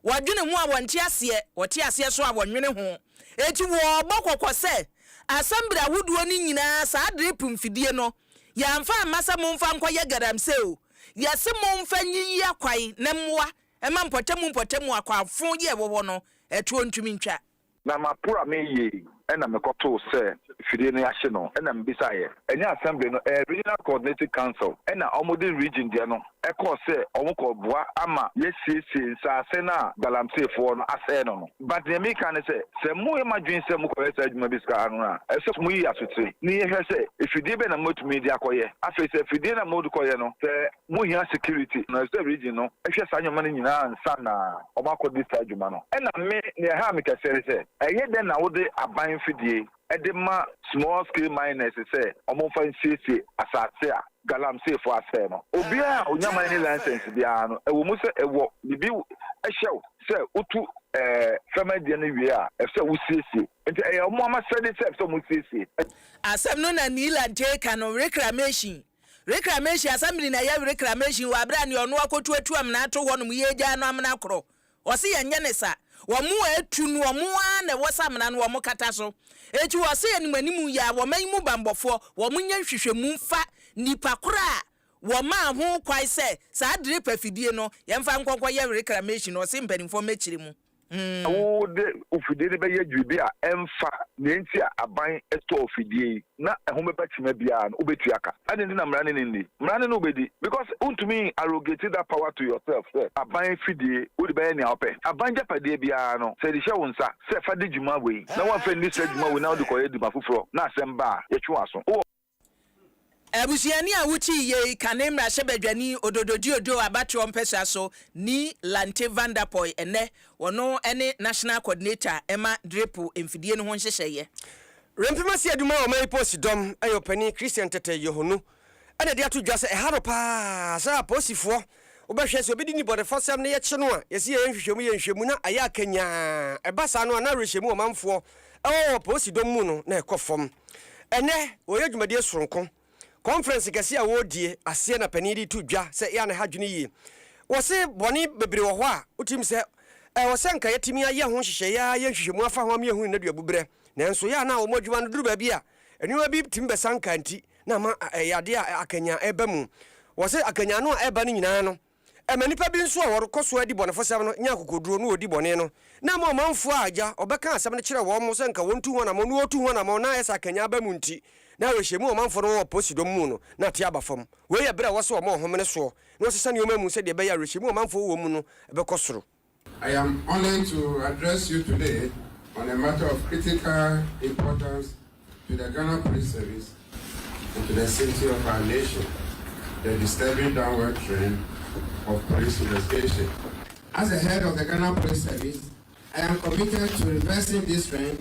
wadwene hu a wonte ase wote ase so a wonwene ho enti wo bokokọ se asambira wuduo ni nyina sa drip mfidie no ya mfa amasa mumfa nkoye garamse o ya se mumfa nyiyi akwai na mmoa ema mpotemu akwa afun ye wowo no etu ontumi ntwa na mapura me ye ɛna mekɔtoo sɛ fidie no yɛahye no ɛna mbisaeɛ ɛnyɛ assembly no regional coordinating council ɛna ɔmode region deɛ no ɛkɔɔ sɛ ɔmo kɔboa ama yɛsiesie nsaase no a galamseefoɔ no asɛe no but deɛ meka ne sɛ moyɛ madwen sɛ mokɔyɛ saa adwuma bi sika ano a ɛsɛ moyi asotire ne yɛhwɛ sɛ efidie bɛ na motumi de akɔyɛ afei sɛ efidie na mode kɔyɛ no sɛ mohia security na ɛsɛ region no ɛhwɛ saa nneɛma no nyinaa nsa na ɔmo akɔdi saa adwuma no ɛna me ne ɛha mekɛsɛ ne sɛ ɛyɛ dɛn na wode aban fidie ɛde ma small scale miners sɛ ɔmo fa nsiesie asase a galamseefo asɛe no obiara onyama ne license biara no ɛwɔ mu sɛ ɛwɔ bibi ɛhyɛw sɛ wotu fɛmɛdeɛ no wie a ɛsɛ wosiesie nti ɛyɛ ɔmo ama sɛde sɛ ɛsɛ ɔmo siesie asɛm no na Nila Jeka no reclamation assembly na yɛ reclamation wɔ abra ne ɔno akotu atu amna ato hɔ no mu yɛgya no amna korɔ ɔse yɛnyɛ ne sa wɔn mu etu no wɔn a na wɔsa amna no wɔn kata so eti wɔse animanimu ya wɔn mu bambɔfoɔ wɔn nyɛ hwehwɛmu fa nipa kora wɔn ma ho kwai sɛ saa drip afidie no yɛmfa nkɔnkɔ yɛ reclamation ɔse mpanimfoɔ mɛkyiri mu wo de ofidie de bɛyɛ dwubi a ɛmfa nenti a aban ɛtɔ ofidie na ɛho bɛbɛkyima biara no wobɛtu aka ade ndi na mmara ne ndi mmara ne no wobɛdi because wontumi arrogate that power to yourself sɛ aban fidie wode bɛyɛ nea wopɛ aban gyapadeɛ biara no sɛ de hyɛ wo nsa sɛ fa de dwuma wei na woamfa nni sɛ dwuma wei na wode kɔyɛ dwuma foforɔ na asɛm ba a yɛtwe w'aso abusuani a wuchi ye kanemra shebedwani odododiodo abatro mpesa so ni Lante Vanderpoy ene wono ene national coordinator ema drepo emfidie no ho hyehyeye rempema si aduma o mai posi dom ayo pani Christian Tete Yohonu ene de ato dwa se eharo pa sa posifo obehwe se obedi ni bode fosam ne ye kye no a yesi ye nhwehwemu na aya akanya ebasa no na rehwemu o manfo posi dom mu no na ekofom ene oye dwumade soronko conference kesi a wodie ase na panidi tu dwa se ya na hadwene yi wo se boni bebre wo ho a utim se wo se nka yetimi aye ho hyehyɛ ya ye hwehwemu afa ho am ye hu na duabubre nanso ya na wo modwuma no duru ba bi a enuma bi tim be sanka nti na ma yade akanya eba mu wo se akanya no eba no nyina no emanipa bi nso a wɔrekɔso adi bɔne fosam no nya kokoduro no odi bɔne no na ma ɔmanfo agya ɔbɛka asɛm no kyerɛ wɔ mo sɛ nka wɔntu ho na mo no otu ho na mo na ɛsa akanya aba mu nti na wehyemu ɔmanfo no wɔ posidom mu no na te aba fam we yɛ bere wɔ so ɔma ɔhomene so na ɔsesa ne ɔma mu sɛ de bɛyɛ wehyemu ɔmanfo wɔ mu no ɛbɛkɔ soro. I am honored to address you today on a matter of critical importance to the Ghana Police Service and to the safety of our nation, the disturbing downward trend of police investigation. As the head of the Ghana Police Service, I am committed to reversing this trend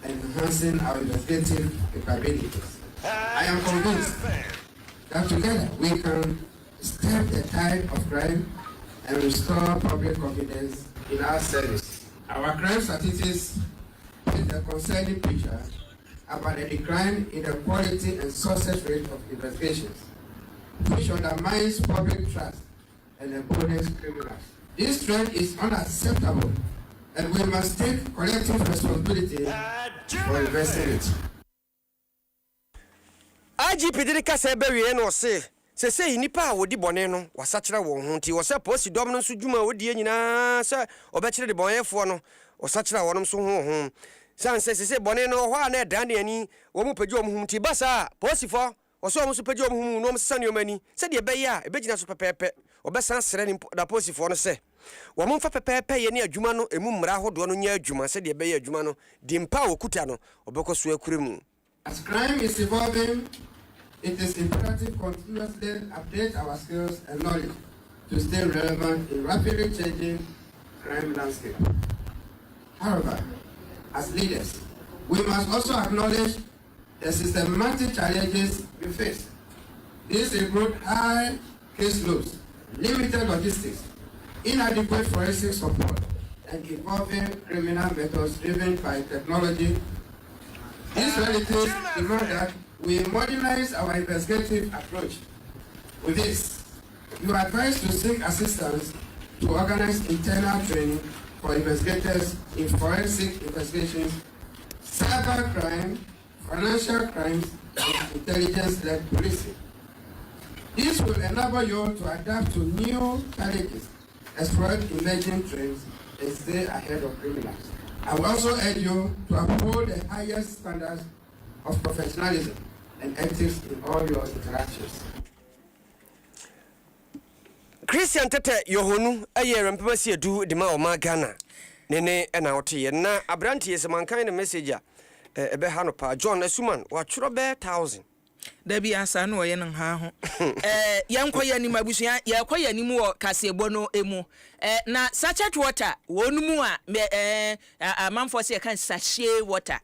and enhancing our investigative capabilities. I am convinced that together we can stem the tide of crime and restore public confidence in our service. Our crime statistics paint a concerning picture about the decline in the quality and success rate of investigations, which undermines public trust and empowers criminals. This trend is unacceptable, and we must take collective responsibility for investing it. IGP did kasa bewie no se nipa a wodi bɔne no wasakira wo ho nti wo se posi dom no so dwuma wodi nyina se obɛkire de bɔnefo no wasakira wo no so ho san se bɔne no ho a na dan de ani wo mu pagye wo mu nti basa posifo wo so wo so pagye wo mu no msesa ne omani se de bɛyɛ a ebegyina so pepepe obesan sere ni da posifo no se wo mu fa pepepe ye ne adwuma no emu mmara hodo no nya adwuma se de bɛyɛ adwuma no di mpa okuta no obekɔ so akure mu. As crime is evolving, it is imperative to continuously update our skills and knowledge to stay relevant in rapidly changing crime landscape. However, as leaders, we must also acknowledge the systematic challenges we face. These include high case loads, limited logistics, inadequate forensic support, and evolving criminal methods driven by technology. These realities demand that we modernize our investigative approach. With this, you are advised to seek assistance to organize internal training for investigators in forensic investigations, cybercrime, financial crimes, and intelligence-led policing. This will enable you to adapt to new challenges, exploit emerging trends, and stay ahead of criminals. I will also urge you to uphold the highest standards of professionalism and ethics in all your interactions. Christian Tete Yohonu aye rempemasi edu de ma o ma Ghana nene na wote na abrantie se mankan na message ebe ha no pa John Asuman wa tworo be 1000 da bi asa no ye nan ha ho yankoya ni mabusuya yakoya ni mu Kasiebo no emu na sachet water wonu mu a amanfo se kan sachet water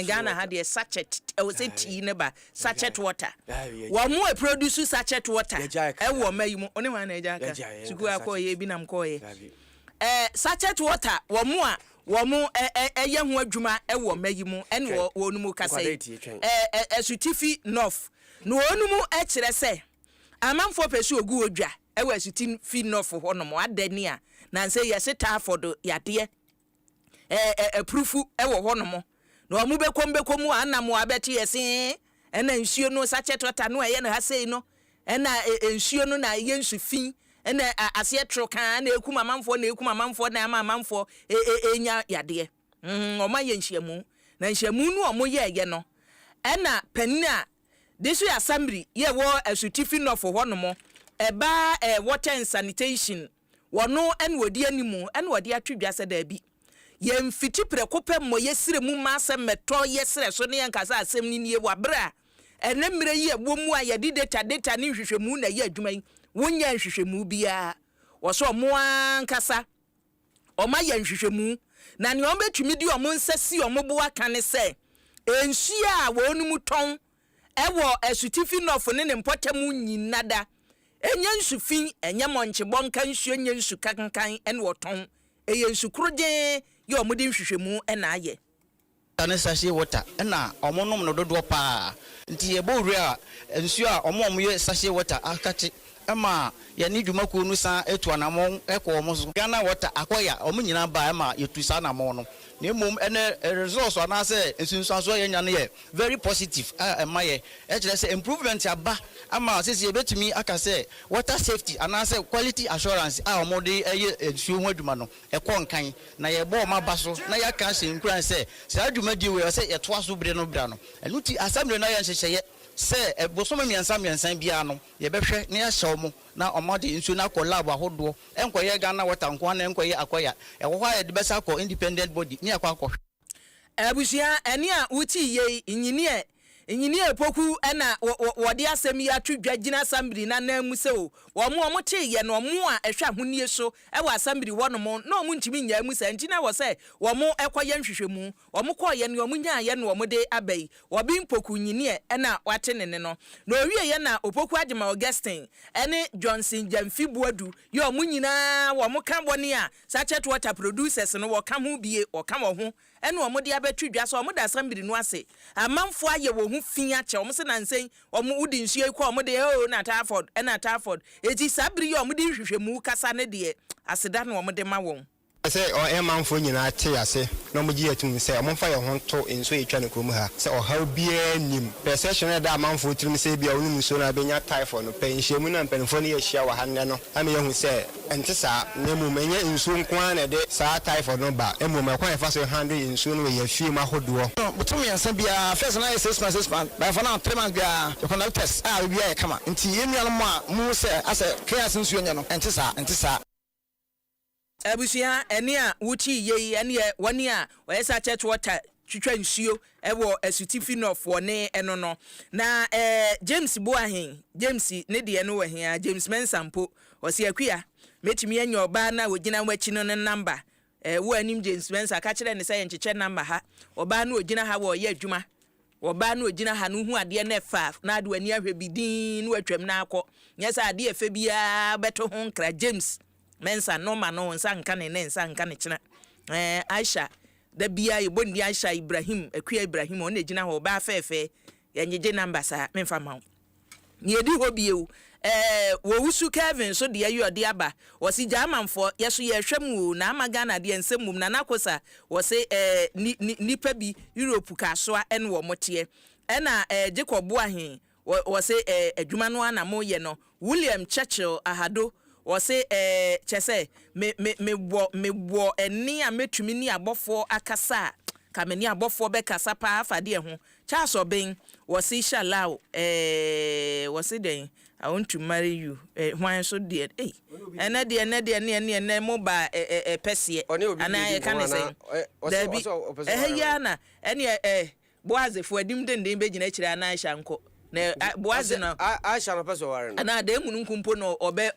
Ghana ha de sachet we say tea ne ba sachet water wa mu e produce sachet water wo mayi mu oni wa na eja ka sugu akoye bi nam koye sachet water wo mu a wo mu eye ho adwuma wo mayi mu ene wo nu mu kasai esutifi north no onu mu e kire se amanfo pese ogu odwa wo esutifi north ho no mo adani a na nse yese tafodo yade proofu wo ho no mo no mu bekom anam abeti yese ena nsuo no sachet water no eye na ha sei no ena nsuo no na ye nsufin ena ase trokan na ekum amanfo na amanfo enya yade oma ye nhyiamu na nhyiamu no omo ye no ena panina this we assembly ye wo asutifi no for hono eba water and sanitation wono en wodi animu en wodi atwedwa se da bi ye mfiti prekopem mo yesire mu ma asem meto yesire so ne yankasa asem ni nie wabra ene mire ye bomu a ye data ni hwehwemu na ye adwuma yi wonya nhwehwemu bia wo so mo ankasa o ma ye nhwehwemu na ne o betumi di o mo nsasi o mo bo aka ne se enhia a wonu mu ton ewo asutifi nofo ne mpotamu nyinada enya nsufin enya monche bonka nsuo enya nsu kankan ene woton eye nsukroje ye o mo di nhwehwemu ena aye tane sachet water na omonom no dodo pa nti ye bo wura nsuo a omom ye sachet water akati ama ya ni dwumaku nu san etu anamon ekọ omo so Ghana water akoya omo nyina ba ama yetu san anamon no na mom ene results ana say ensunsuaso ye nya ne very positive ama ye e kire say improvement aba ama sisi ye betumi aka say water safety ana say quality assurance omo de eye ensuo ho adwuma no ekọ nkan na ye bo ma ba so na ya kan say nkuran say sa adwuma di we say ye to aso bre no bra no enuti assembly na ye nhyehyeye se ebosoma miansan bia no ye behwe na ya hyew mo na omode nsu na ko lab ahodo enkoye Ghana water nko na enkoye akoya ewo ha ye de besa ko independent body ni akwa abusia eni a uti ye engineer poku na wode asem ya twedwa gina assembly na namu se o wo te ye no mo a ehwa honie so e wa assembly wo no mo na mo ntimi nya mu sa ntina wo se wo mo ekoye nhwehwemu wo mo ko ye ne wo mo nya ye no wo mo de abai wo bi mpoku engineer na wate ne no na owie ye na opoku Adom Augustine ene Johnson Jamfibuadu ye wo mo nyina wo mo ka bone a sachet water producers no wo ka ho bie wo ka wo ho ene wo mo de abetwedwa so wo mo da assembly no ase amanfo aye wo fin ache o mse na nsen o mu udi nsuo ikọ o mu de na Tarford eti sabri o mu di hwehwemu kasa ne de aseda na o mu de ma won say o emanfo nyina te ase na mo gi atum say o mfa ye ho to enso etwa ne krom ha say o ha bia nim perception da amanfo tirim say bia onu nso na benya Tarford no penhye mu na penfo ne ye hia wa hanne no ame ye hu say ente sa ne mu menye nso nkwa na de sa Tarford no ba emu me kwa fa so handle nso no ye fie ma hodo butum yansa bia first na 6 months by for now 3 months bia you can test bia e kama nti yenu mo a mu say ase chaos nso nya no ente sa abusia ene a wuti ye ene wani a we sachet water twitwa nsuo ewo asutifi nofo ne eno no na James Boahen James ne de no wahia James Mensampo osi akua metimi anya oba na ogina wachi no number wo anim James Mensa ka kire ne say ncheche number ha oba na ogina ha wo ye adwuma oba na ogina ha no hu ade na fa na ade wani ahwe bidin no atwam na akọ nyesa ade efe bia beto ho nkra James Mensa no ma no nsa nka ne kina Aisha da bia yebondi Aisha Ibrahim Akua Ibrahim on ejina ho ba fefe yenyeje number sa memfa ma yedi ho bie wo wusu Kevin so de ayo de aba wo si jamanfo yeso ye hwam na amagana de ensemmum na nakosa wo se nipa bi Europe ka soa en wo mote na Jacob Boahen wo se adwuma no ana mo ye no William Churchill ahado wo se chese me wo eni a metumi ni abofo akasa ka me ni abofo be kasa pa afade ho Charles Obin wo se shallow wo se den I want to marry you. Why so dear? Hey, and ne mobile pesie. And I can say, there be yana, and boaz for dim den be nature and I shanko. Ne boaz no I shall pass over. And I dem kumpono obe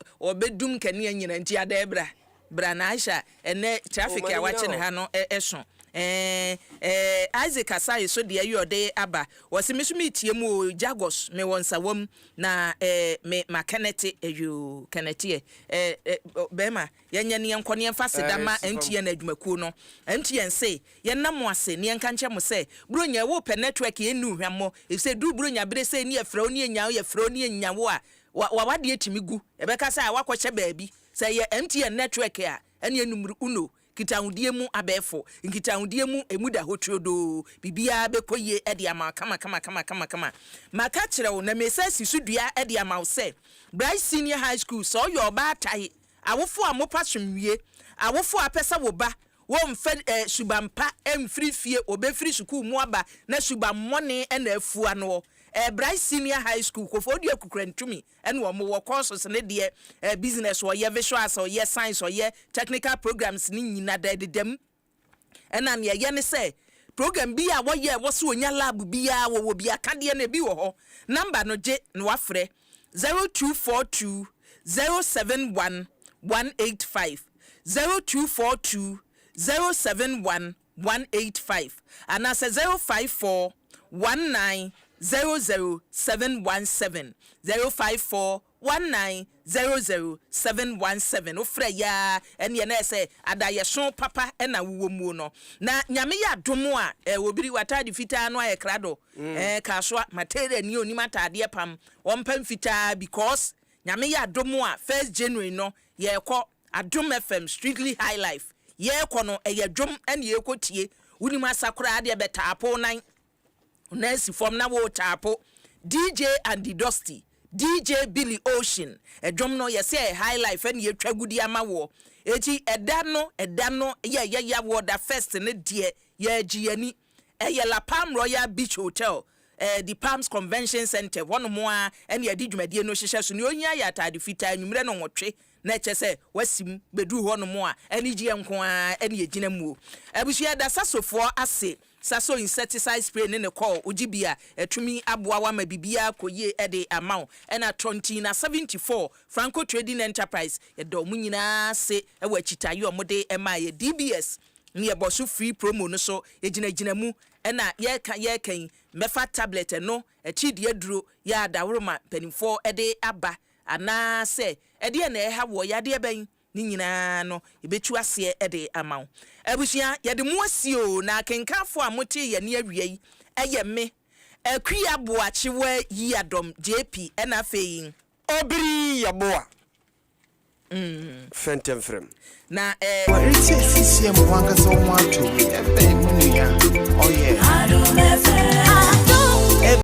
dum kanian and tia debra. Branaisha and traffic are watching hano eson. Isaac Asai so dear your day aba was a meet yemu jagos me once a wom na me makanete you kanete bema yanyani yankoni emfase dama enti na adwumaku no enti yen say yen nam ase ne yanka nche mo say bronya wo pe network enu hwamo if say du bronya bere say ne afra oni enya ye afra oni enya wo a wade etimigu ebeka say awakɔhye baabi say ye MTN network a ene enumru uno kitahudie mu abefo nkitahudie mu emuda hotrodo bibia bekoye ede ama kama maka kire wo na mesasi sudua ede ama wo se Bright Senior High School so your ba tai awofo amopa swemwie awofo apesa wo ba wo mfe subampa emfiri fie obefiri sukuu mu aba na subammone na afua no Bright Senior High School kofodi akukrantumi ene wo mo courses ne de business or ye visuals or ye science or ye technical programs ni nyina dedem ena ne ye ne say program bi a wo ye wo so onya lab bi a wo bi akade na bi wo ho number no je no wafre 0242 071 185 0242 071 185 and as 054 19 00717 054 19 00717 ofre ya ene na ese adayeso papa na wuwo mu no na nyame ya domo a obiri watade fita no aye krado kaso material ni oni matade pam ompam fita because nyame ya domo a 1st January no ye kɔ Adom FM Strictly High Life ye kɔ no ye dwom ene ye kɔtie wuni masakura ade betapo nan Nancy from na wo tapo DJ and the Dusty DJ Billy Ocean dwom no ye say High Life and ye twagudi ama wo eti edano ye wo da first ne de ye giani ye La Palm Royal Beach Hotel the Palms Convention Center one more and ye di dwumade no hyehyɛ so ne onya ya tade fita nwumre no nwotwe na kyese wasim bedu ho no mo a eni gie nko a eni ye gina mu abusua da sasofo ase saso insecticide spray ne call ujibia etumi aboa wa mabibia koye ede amount ena 2074 Franco Trading Enterprise edo munyina se ewa chitayo omode ema ye DBS ne ye bosu free promo no so ejina mu ena ye kan mefa tablet no echidi aduro ya dawroma penifo ede aba ana se ede na eha wo ya de ben ni nyina no ebetu ase ede amaw abusua yede mu asio na kenkafo amote ye ne awiei eye me Akua Boakyewaa Yiadom JP na afeyin Obiri Yeboah Fentemfrem na